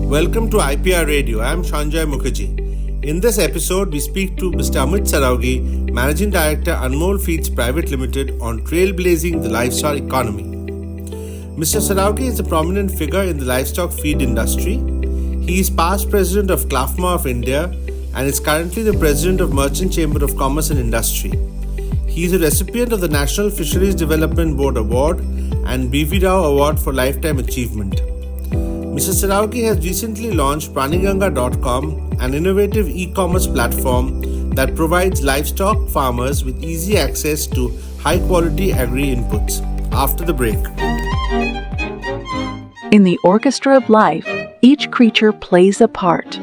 Welcome to IPR Radio. I'm Sanjay Mukherjee. In this episode, we speak to Mr. Amit Saraugi, Managing Director, Anmol Feeds Private Limited, on trailblazing the livestock economy. Mr. Saraugi is a prominent figure in the livestock feed industry. He is past president of CLAFMA of India and is currently the president of Merchant Chamber of Commerce and Industry. He is a recipient of the National Fisheries Development Board Award and B.V. Rao Award for Lifetime Achievement. Mr. Saraugi has recently launched praniganga.com, an innovative e-commerce platform that provides livestock farmers with easy access to high-quality agri-inputs. After the break. In the orchestra of life, each creature plays a part.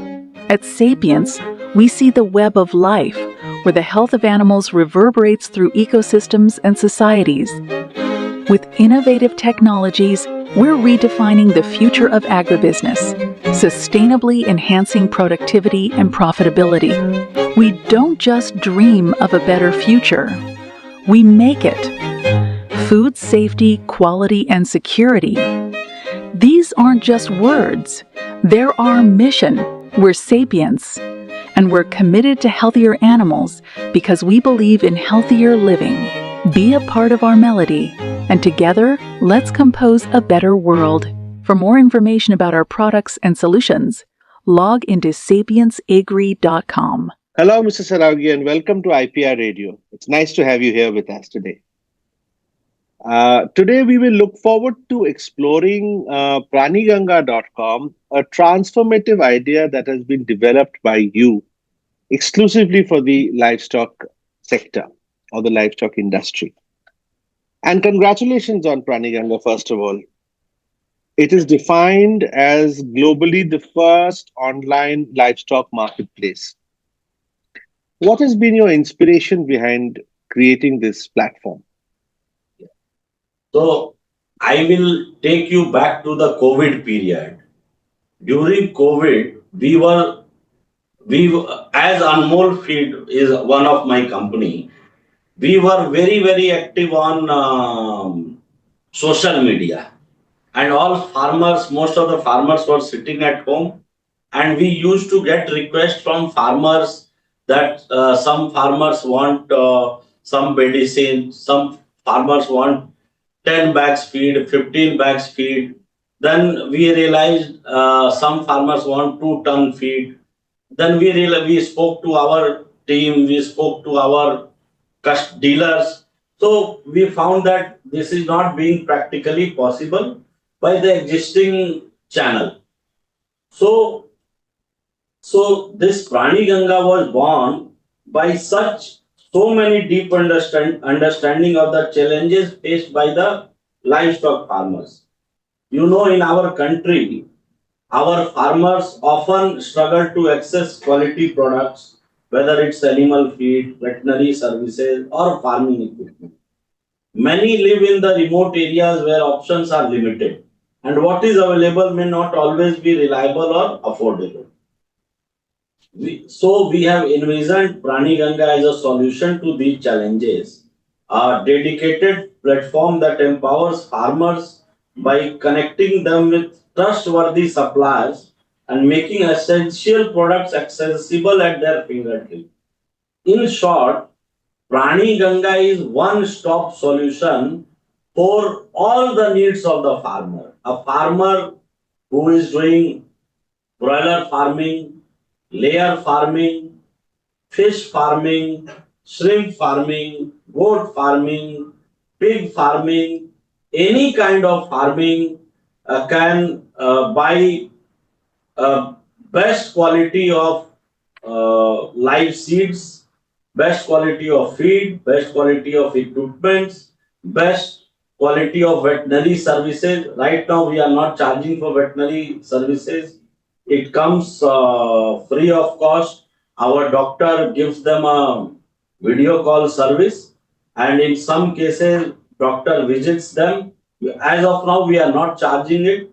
At Sapience, we see the web of life, where the health of animals reverberates through ecosystems and societies. With innovative technologies, we're redefining the future of agribusiness, sustainably enhancing productivity and profitability. We don't just dream of a better future, we make it. Food safety, quality, and security. These aren't just words, they're our mission. We're Sapience, and we're committed to healthier animals because we believe in healthier living. Be a part of our melody, and together, let's compose a better world. For more information about our products and solutions, log into sapienceagri.com. Hello, Mr. Saraugi, and welcome to IPR Radio. It's nice to have you here with us today. Today, we will look forward to exploring praniganga.com, a transformative idea that has been developed by you exclusively for the livestock sector or the livestock industry. And congratulations on Praniganga, first of all. It is defined as globally the first online livestock marketplace. What has been your inspiration behind creating this platform? So I will take you back to the COVID period. During COVID, as Anmol Feed is one of my company, we were very active on social media, and most of the farmers were sitting at home, and we used to get requests from farmers that some farmers want some medicine, some farmers want 10 bags feed, 15 bags feed. Then we realized some farmers want 2-ton feed. Then we spoke to our team, we spoke to our dealers. So we found that this is not being practically possible by the existing channel. So this Praniganga was born by so many deep understanding of the challenges faced by the livestock farmers. You know, in our country, our farmers often struggle to access quality products, whether it's animal feed, veterinary services, or farming equipment. Many live in the remote areas where options are limited, and what is available may not always be reliable or affordable. We have envisioned Praniganga as a solution to these challenges, a dedicated platform that empowers farmers by connecting them with trustworthy suppliers and making essential products accessible at their fingertips. In short, Praniganga is one-stop solution for all the needs of the farmer. A farmer who is doing broiler farming, layer farming, fish farming, shrimp farming, goat farming, pig farming, any kind of farming can buy best quality of live seeds, best quality of feed, best quality of equipments, best quality of veterinary services. Right now, we are not charging for veterinary services. It comes free of cost. Our doctor gives them a video call service, and in some cases, doctor visits them. As of now, we are not charging it.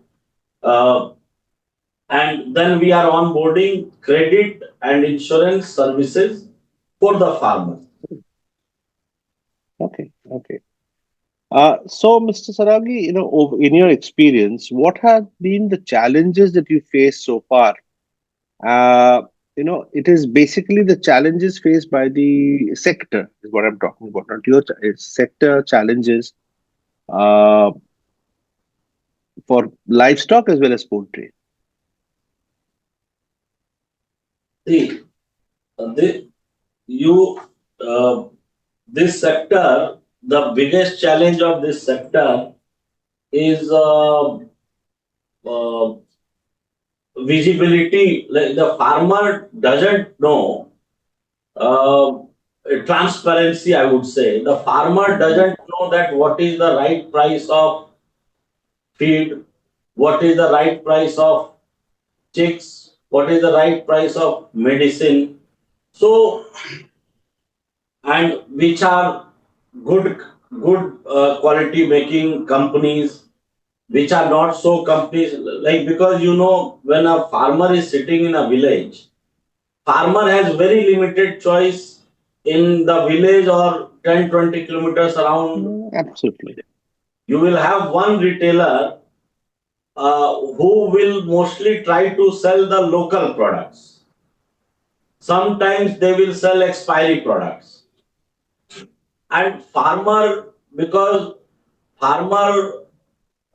And then we are onboarding credit and insurance services for the farmers. Okay. So, Mr. Saragi, in your experience, what have been the challenges that you faced so far? Uh, it is basically the challenges faced by the sector, is what I'm talking about, not your it's sector challenges uh, for livestock as well as poultry. See, the, you uh, this sector, the biggest challenge of this sector is uh, visibility. Like the farmer doesn't know uh, transparency. I would say the farmer Mhm. doesn't know that what is the right price of feed, what is the right price of chicks, what is the right price of medicine. So, and which are good quality making companies, which are not so companies, like, because when a farmer is sitting in a village, farmer has very limited choice in the village or 10-20 kilometers around. Absolutely. You will have one retailer who will mostly try to sell the local products. Sometimes they will sell expiry products. And farmer, because farmer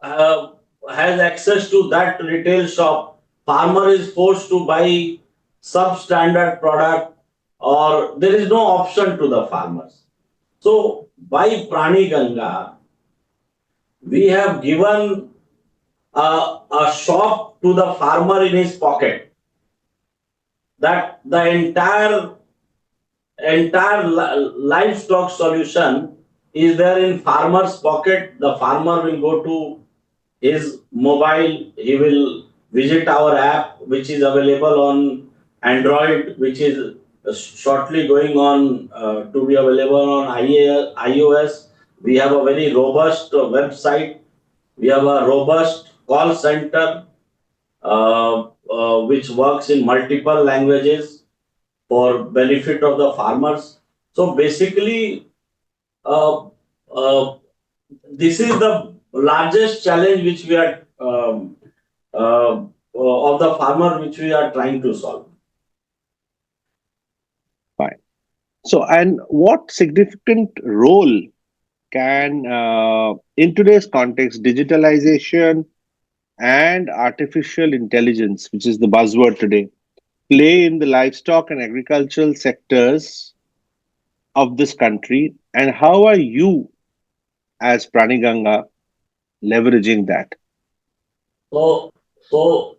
uh, has access to that retail shop, farmer is forced to buy substandard product, or there is no option to the farmers. So by Prani Ganga, we have given a shop to the farmer in his pocket, that the entire livestock solution is there in farmer's pocket. The farmer will go to his mobile, he will visit our app, which is available on Android, which is shortly going on to be available on iOS. We have a very robust website, we have a robust call center which works in multiple languages for benefit of the farmers. So basically, uh, uh, this is the largest challenge which we are of the farmer, which we are trying to solve. Fine. So, and what significant role can, in today's context, digitalization and artificial intelligence, which is the buzzword today, play in the livestock and agricultural sectors of this country? And how are you, as Praniganga, leveraging that? So, so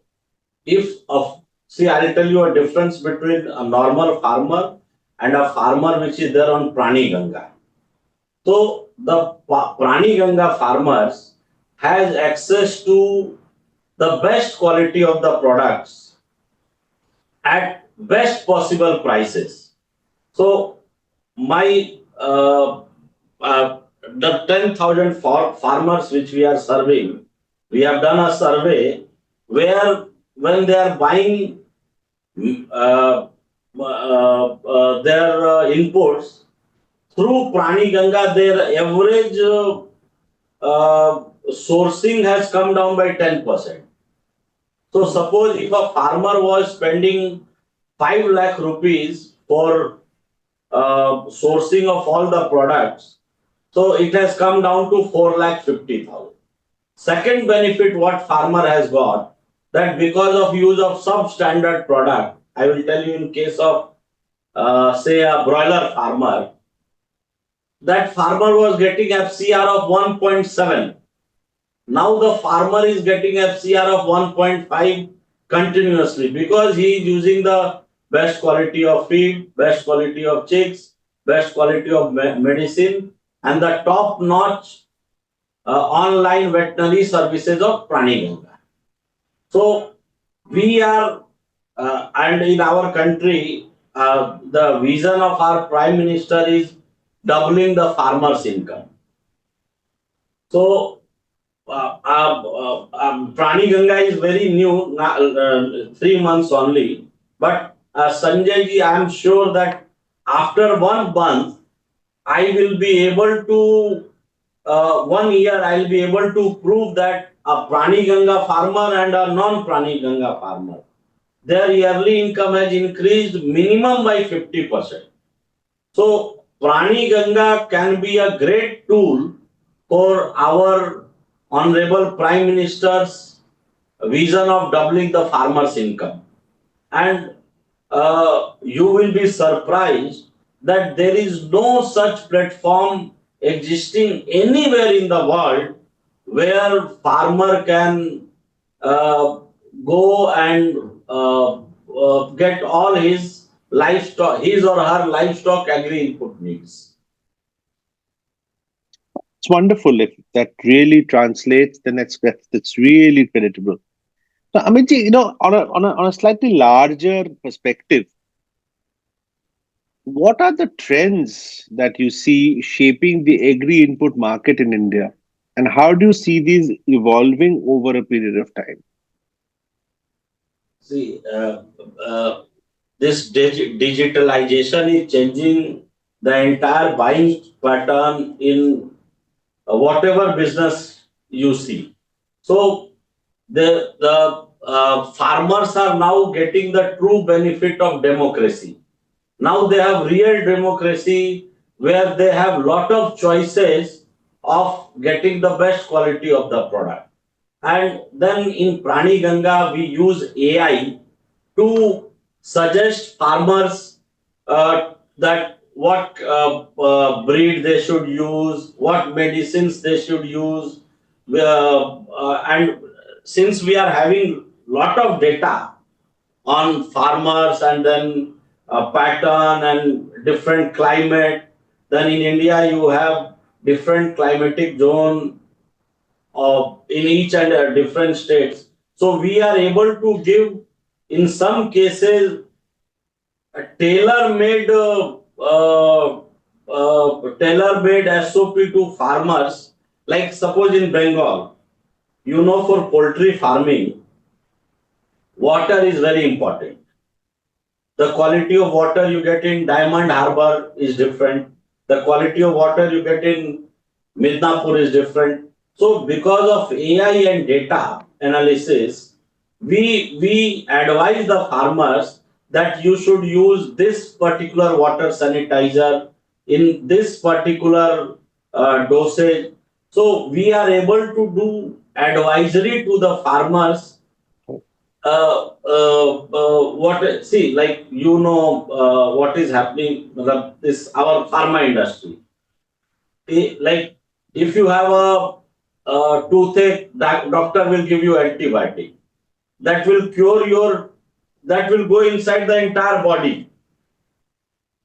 if of see, I'll tell you a difference between a normal farmer and a farmer which is there on Prani Ganga. So the Prani Ganga farmers has access to the best quality of the products at best possible prices. So my the 10,000 farmers which we are serving, we have done a survey where when they are buying uh, their inputs through Prani Ganga, their average sourcing has come down by 10%. So suppose if a farmer was spending 5 lakh rupees for sourcing of all the products, so it has come down to 4 lakh 50,000. Second benefit what farmer has got, that because of use of substandard product, I will tell you in case of say a broiler farmer, that farmer was getting FCR of 1.7. Now the farmer is getting FCR of 1.5 continuously, because he is using the best quality of feed, best quality of chicks, best quality of medicine, and the top notch online veterinary services of Prani Ganga. So we are, and in our country, the vision of our Prime Minister is doubling the farmer's income. So Prani Ganga is very new, 3 months only. But Sanjay ji, I am sure that after 1 month, I will be able to one year I'll be able to prove that a Prani Ganga farmer and a non-Prani Ganga farmer, their yearly income has increased minimum by 50%. So Prani Ganga can be a great tool for our Honorable Prime Minister's vision of doubling the farmer's income. And you will be surprised that there is no such platform existing anywhere in the world where farmer can uh, go and get all his livestock, his or her livestock agri input needs. It's wonderful if that really translates, then that's really creditable. So, Amitji, on a slightly larger perspective, what are the trends that you see shaping the agri input market in India? And how do you see these evolving over a period of time? See, this digitalization is changing the entire buying pattern in whatever business you see. So the farmers are now getting the true benefit of democracy. Now they have real democracy where they have lot of choices of getting the best quality of the product. And then in Prani Ganga, we use AI to suggest farmers that what breed they should use, what medicines they should use, and since we are having lot of data on farmers and then pattern and different climate, then in India you have different climatic zone in each and different states. So we are able to give, in some cases, a tailor-made SOP to farmers. Like suppose in Bengal, for poultry farming, water is very important. The quality of water you get in Diamond Harbor is different. The quality of water you get in Midnapur is different. So because of AI and data analysis, we advise the farmers that you should use this particular water sanitizer in this particular dosage. So we are able to do advisory to the farmers what see like what is happening this our pharma industry. Like if you have a toothache, doctor will give you antibiotic that will cure your, that will go inside the entire body,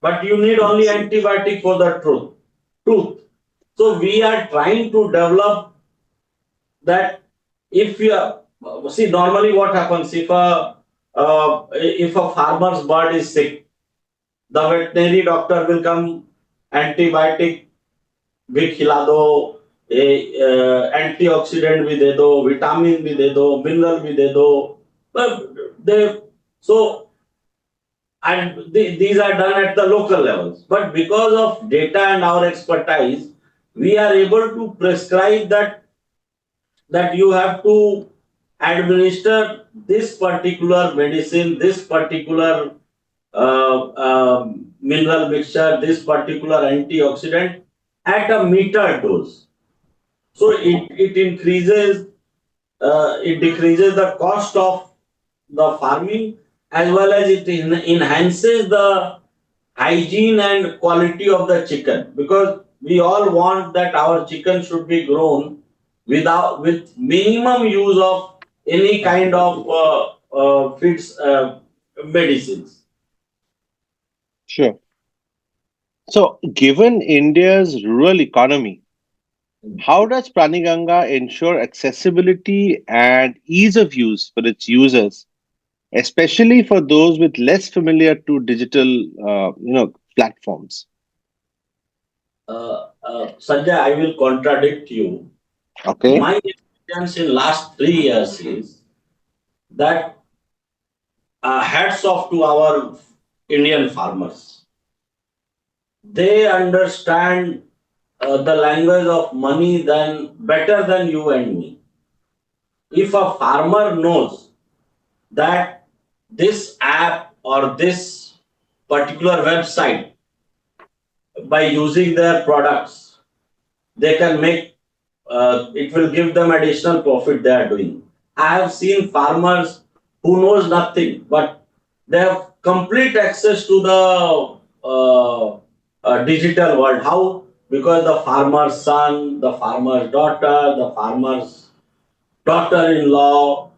but you need only antibiotic for the tooth. So we are trying to develop that. If you see, normally what happens if a farmer's bird is sick, the veterinary doctor will come, antibiotic भी खिला दो, antioxidant भी दे दो, vitamin भी दे दो, mineral भी दे दो. They, so and these are done at the local levels, but because of data and our expertise, we are able to prescribe that you have to administer this particular medicine, this particular mineral mixture, this particular antioxidant at a metered dose. So it decreases the cost of the farming, as well as it enhances the hygiene and quality of the chicken, because we all want that our chicken should be grown with minimum use of any kind of feeds medicines. Sure. So, given India's rural economy, how does Praniganga ensure accessibility and ease of use for its users, especially for those with less familiar to digital, platforms? Sanjay, I will contradict you. Okay. My experience in last 3 years is that hats off to our Indian farmers. They understand the language of money than better than you and me. If a farmer knows that this app or this particular website, by using their products, they can make, it will give them additional profit they are doing. I have seen farmers who knows nothing, but they have complete access to the digital world. How? Because the farmer's son, the farmer's daughter, the farmer's daughter-in-law,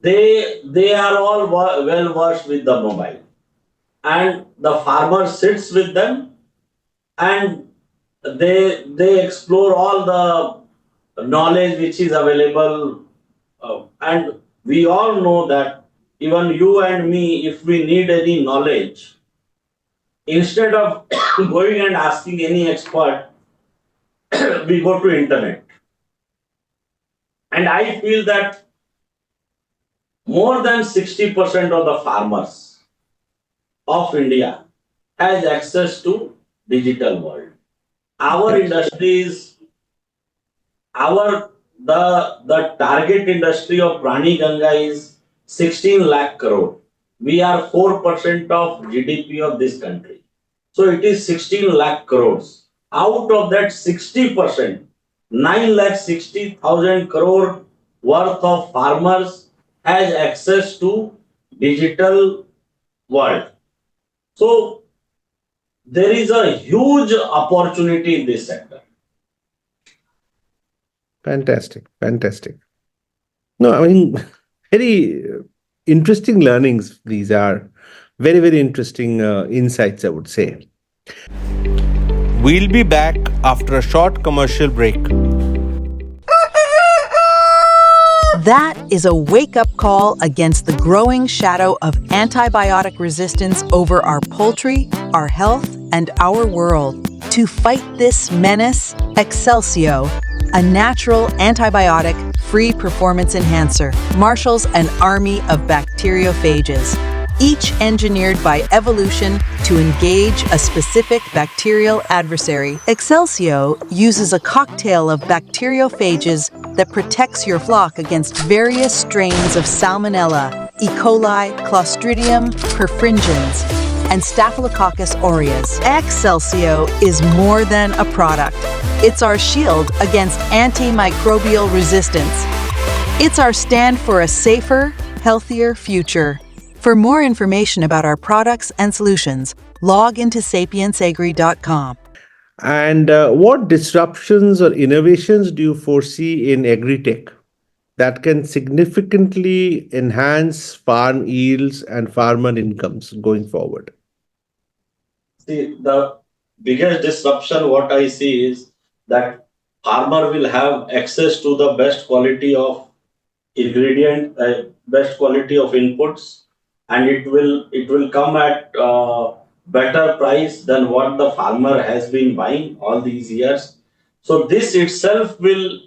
they are all well versed with the mobile, and the farmer sits with them, and they explore all the knowledge which is available, and we all know that even you and me, if we need any knowledge, instead of going and asking any expert, we go to internet. And I feel that more than 60% of the farmers of India has access to digital world. Our industries, our the target industry of Prani Ganga is 16 lakh crore. We are 4% of GDP of this country. So it is 16 lakh crores. Out of that 60%, 9 lakh 60,000 crore worth of farmers has access to digital world. So there is a huge opportunity in this sector. Fantastic, fantastic. No, I mean, very interesting learnings. These are very, very interesting insights, I would say. We'll be back after a short commercial break. That is a wake-up call against the growing shadow of antibiotic resistance over our poultry, our health, and our world. To fight this menace, Excelsior, a natural antibiotic-free performance enhancer, marshals an army of bacteriophages, each engineered by evolution to engage a specific bacterial adversary. Excelsior uses a cocktail of bacteriophages that protects your flock against various strains of Salmonella, E. coli, Clostridium perfringens, and Staphylococcus aureus. Excelsior is more than a product. It's our shield against antimicrobial resistance. It's our stand for a safer, healthier future. For more information about our products and solutions, log into sapiensagri.com. And what disruptions or innovations do you foresee in agri-tech that can significantly enhance farm yields and farmer incomes going forward? See, the biggest disruption what I see is that farmer will have access to the best quality of ingredient, best quality of inputs, and it will come at better price than what the farmer has been buying all these years. So this itself will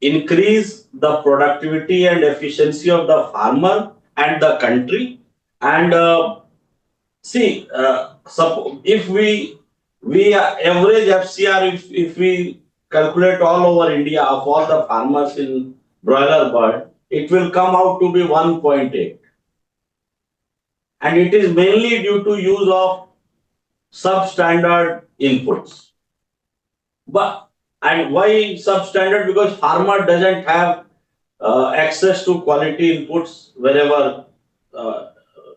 increase the productivity and efficiency of the farmer and the country. And see, if we average FCR, if we calculate all over India of all the farmers in broiler bird, it will come out to be 1.8, and it is mainly due to use of substandard inputs. But and why substandard? Because farmer doesn't have access to quality inputs wherever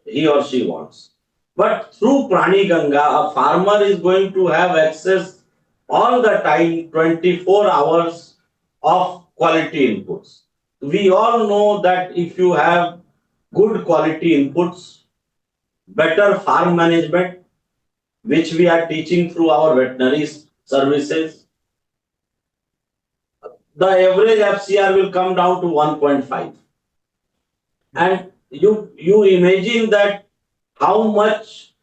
he or she wants. But through Prani Ganga, a farmer is going to have access all the time, 24 hours of quality inputs. We all know that if you have good quality inputs, better farm management, which we are teaching through our veterinary services, the average FCR will come down to 1.5. And you imagine that how much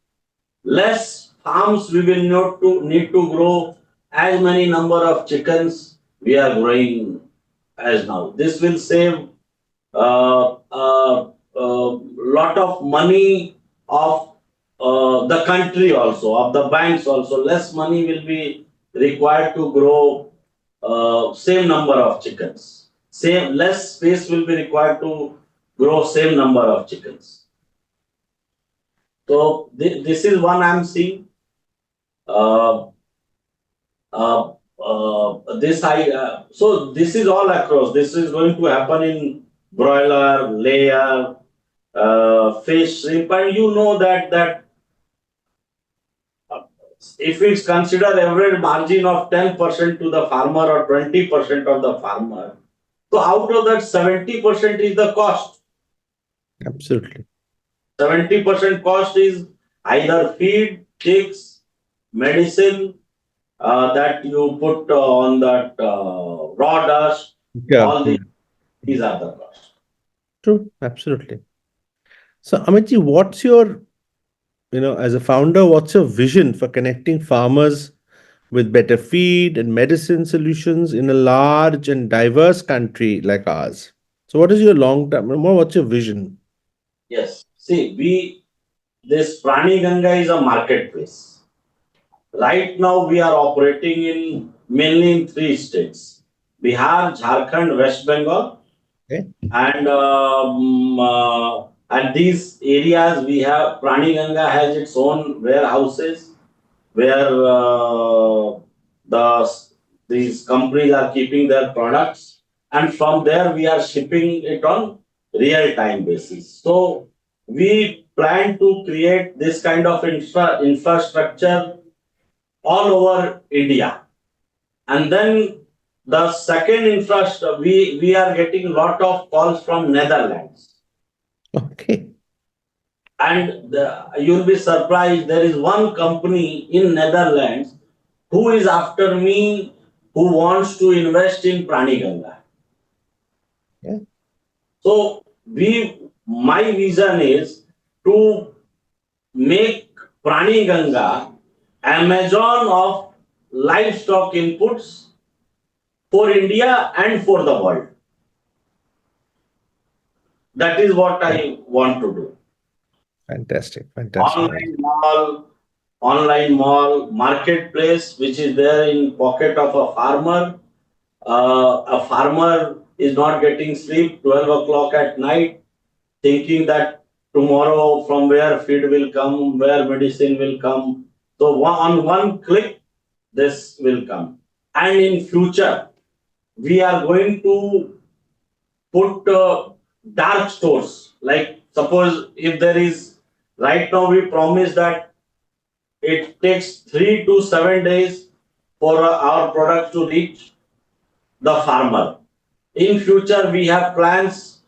less farms we will need to grow as many number of chickens we are growing as now. This will save lot of money of the country also, of the banks also. Less money will be required to grow same number of chickens. Same less space will be required to grow same number of chickens. So this is one I'm seeing. Uh, so this is all across. This is going to happen in broiler, layer, fish, shrimp, and you know that if it's considered average margin of 10% to the farmer or 20% of the farmer, so out of that 70% is the cost. Absolutely. 70% cost is either feed, chicks, medicine that you put on that raw dust, Yeah. all these are the costs. True. Absolutely. So, Amitji, what's your, as a founder, what's your vision for connecting farmers with better feed and medicine solutions in a large and diverse country like ours? So, what is your long term? What's your vision? Yes. See, this Prani Ganga is a marketplace. Right now, we are operating in mainly in three states: Bihar, Jharkhand, West Bengal, Okay. and these areas we have Prani Ganga has its own warehouses where the these companies are keeping their products, and from there we are shipping it on real time basis. So we plan to create this kind of infrastructure all over India. And then the second infrastructure, we are getting a lot of calls from Netherlands. Okay. And you'll be surprised, there is one company in Netherlands who is after me, who wants to invest in Prani Ganga. Yeah. So my vision is to make Prani Ganga Amazon of livestock inputs for India and for the world. That is what I want to do. Fantastic. Fantastic. Online mall, marketplace, which is there in pocket of a farmer. A farmer is not getting sleep 12 o'clock at night, thinking that tomorrow from where feed will come, where medicine will come. So on one click, this will come. And in future, we are going to put dark stores. Like suppose if there is, right now we promise that it takes 3 to 7 days for our product to reach the farmer. In future, we have plans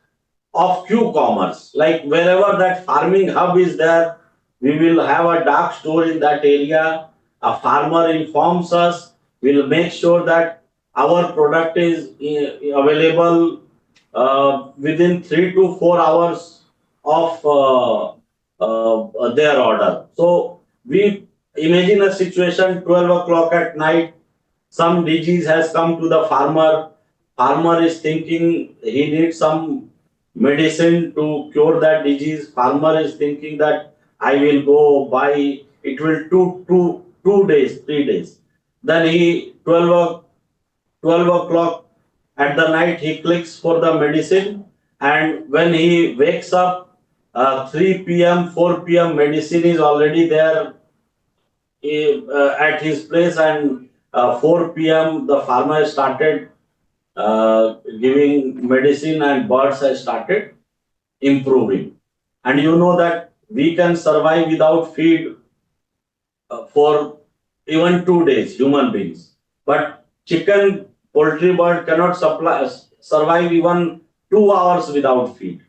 of Q-commerce, like wherever that farming hub is there, we will have a dark store in that area. A farmer informs us, we'll make sure that our product is available within 3 to 4 hours of their order. So we imagine a situation 12 o'clock at night, some disease has come to the farmer. Farmer is thinking he needs some medicine to cure that disease. Farmer is thinking that I will go buy, it will 2 days, 3 days. Then he 12 o'clock at the night he clicks for the medicine, and when he wakes up 3 p.m., 4 p.m. medicine is already there at his place, and 4 p.m. the farmer started giving medicine and birds have started improving. And you know that we can survive without feed for even 2 days, human beings. But chicken, poultry, bird cannot survive even 2 hours without feed.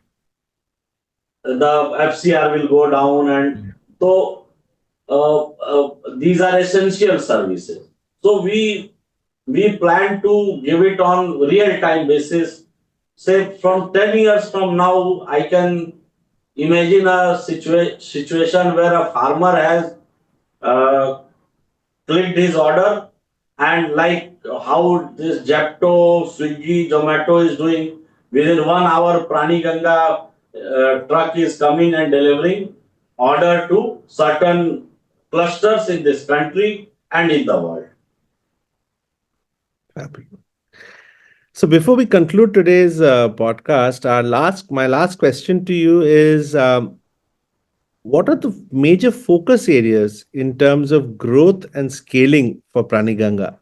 The FCR will go down, and so these are essential services. So we plan to give it on real time basis. Say from 10 years from now, I can imagine a situation where a farmer has uh, clicked his order, and like how this Jepto, Swiggy, Zomato is doing, within 1 hour Prani Ganga truck is coming and delivering order to certain clusters in this country and in the world. Happy. So before we conclude today's podcast, my last question to you is, what are the major focus areas in terms of growth and scaling for Praniganga?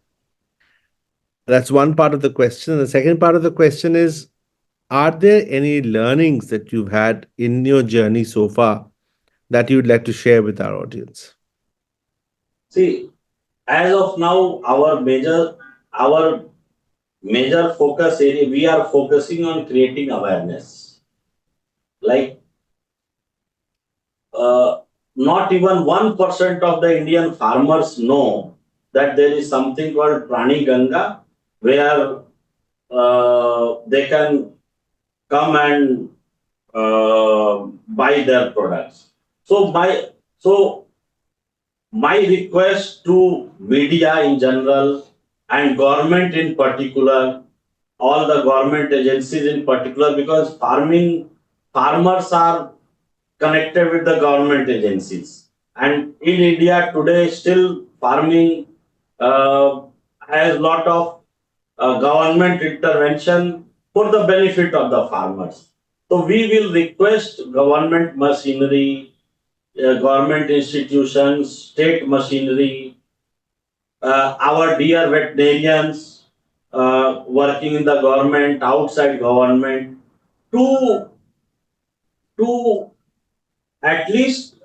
That's one part of the question. And the second part of the question is, are there any learnings that you've had in your journey so far that you'd like to share with our audience? See, as of now, our major focus area, we are focusing on creating awareness. Like uh, not even 1% of the Indian farmers know that there is something called Prani Ganga, where they can come and buy their products. So my request to media in general and government in particular, all the government agencies in particular, because farmers are connected with the government agencies. And in India today, still farming uh, has a lot of government intervention for the benefit of the farmers. So we will request government machinery, government institutions, state machinery, our dear veterinarians working in the government, outside government, to to at least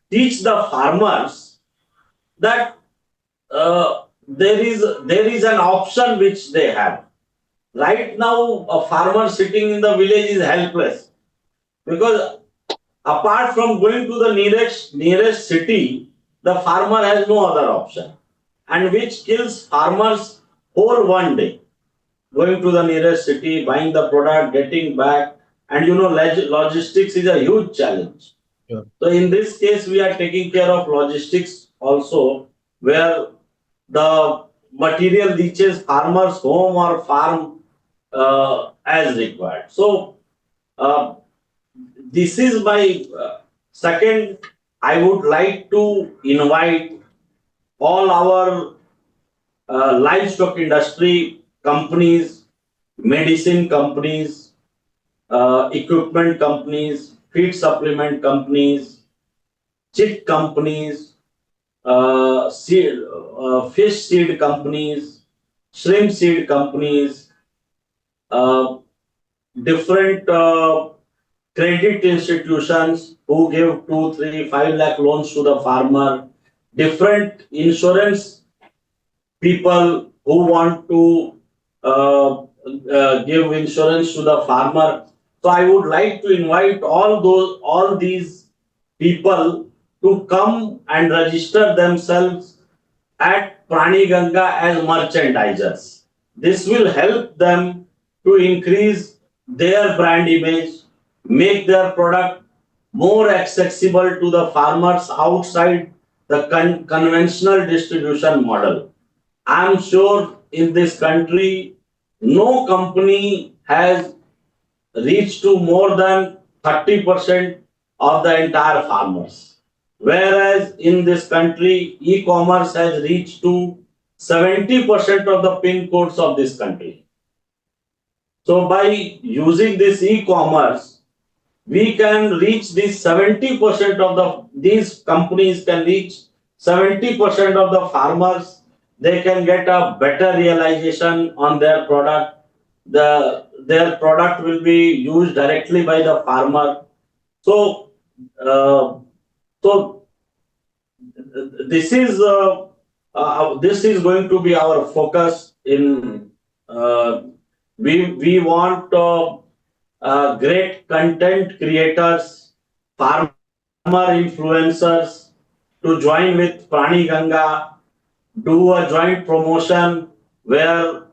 teach the farmers that there is an option which they have. Right now, a farmer sitting in the village is helpless because apart from going to the nearest city, the farmer has no other option, and which kills farmers whole one day. Going to the nearest city, buying the product, getting back, and logistics is a huge challenge. Sure. So in this case, we are taking care of logistics also, where the material reaches farmers' home or farm as required. So uh, this is my second. I would like to invite all our livestock industry companies, medicine companies, equipment companies, feed supplement companies, chit companies, fish seed companies, shrimp seed companies, uh, different credit institutions who give 2, 3, 5 lakh loans to the farmer, different insurance people who want to give insurance to the farmer. So I would like to invite all these people to come and register themselves at Prani Ganga as merchandisers. This will help them to increase their brand image, make their product more accessible to the farmers outside the conventional distribution model. I'm sure in this country, no company has reached to more than 30% of the entire farmers. Whereas in this country, e-commerce has reached to 70% of the pin codes of this country. So by using this e-commerce, we can reach this 70% of these companies can reach 70% of the farmers. They can get a better realization on their product. Their product will be used directly by the farmer. So uh, so this is going to be our focus in we want great content creators, farmer influencers to join with Prani Ganga, do a joint promotion where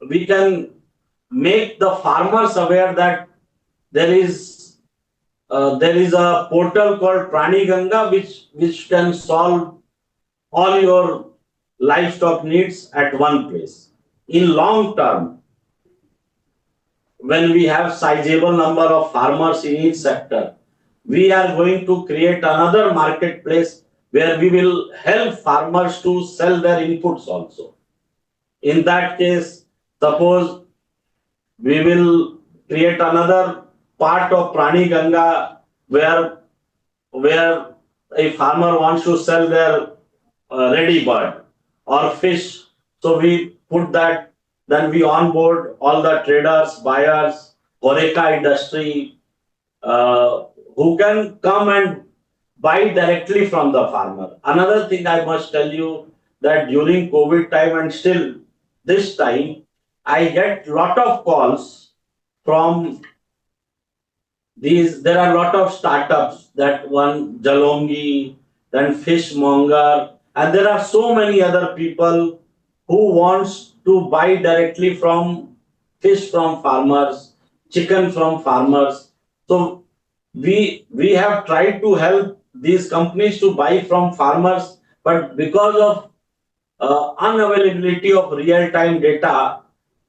we can make the farmers aware that there is there is a portal called Prani Ganga which can solve all your livestock needs at one place. In long term, when we have sizable number of farmers in each sector, we are going to create another marketplace where we will help farmers to sell their inputs also. In that case, Suppose we will create another part of Prani Ganga where a farmer wants to sell their ready bird or fish. So we put that, then we onboard all the traders, buyers, Horeca industry, who can come and buy directly from the farmer. Another thing I must tell you that during COVID time and still this time, I get lot of calls from these. There are a lot of startups, that one Jalongi, then Fishmonger, and there are so many other people who wants to buy directly from fish from farmers, chicken from farmers. So we have tried to help these companies to buy from farmers, but because of unavailability of real time data,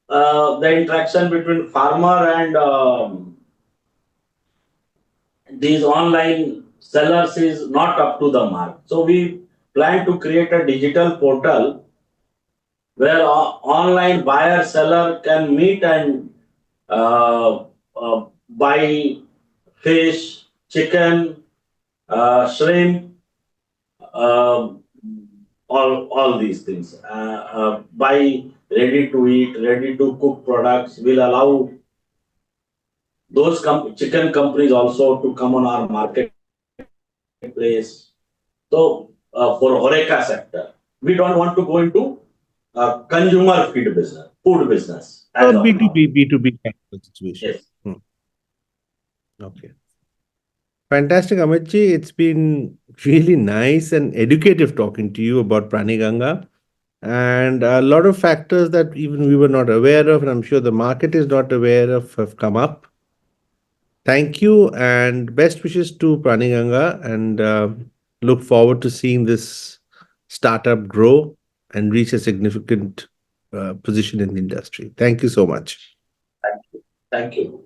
the interaction between farmer and these online sellers is not up to the mark. So we plan to create a digital portal where online buyer seller can meet and buy fish, chicken, shrimp, uh, all these things. Buy ready to eat, ready to cook products will allow those chicken companies also to come on our marketplace. So for Horeca sector, we don't want to go into consumer feed business, food business as Or of now. B2B, B2B kind of situation. Yes. Okay. Fantastic, Amitji. It's been really nice and educative talking to you about Prani Ganga. And a lot of factors that even we were not aware of, and I'm sure the market is not aware of, have come up. Thank you and best wishes to Prani Ganga, and look forward to seeing this startup grow and reach a significant position in the industry. Thank you so much. Thank you. Thank you.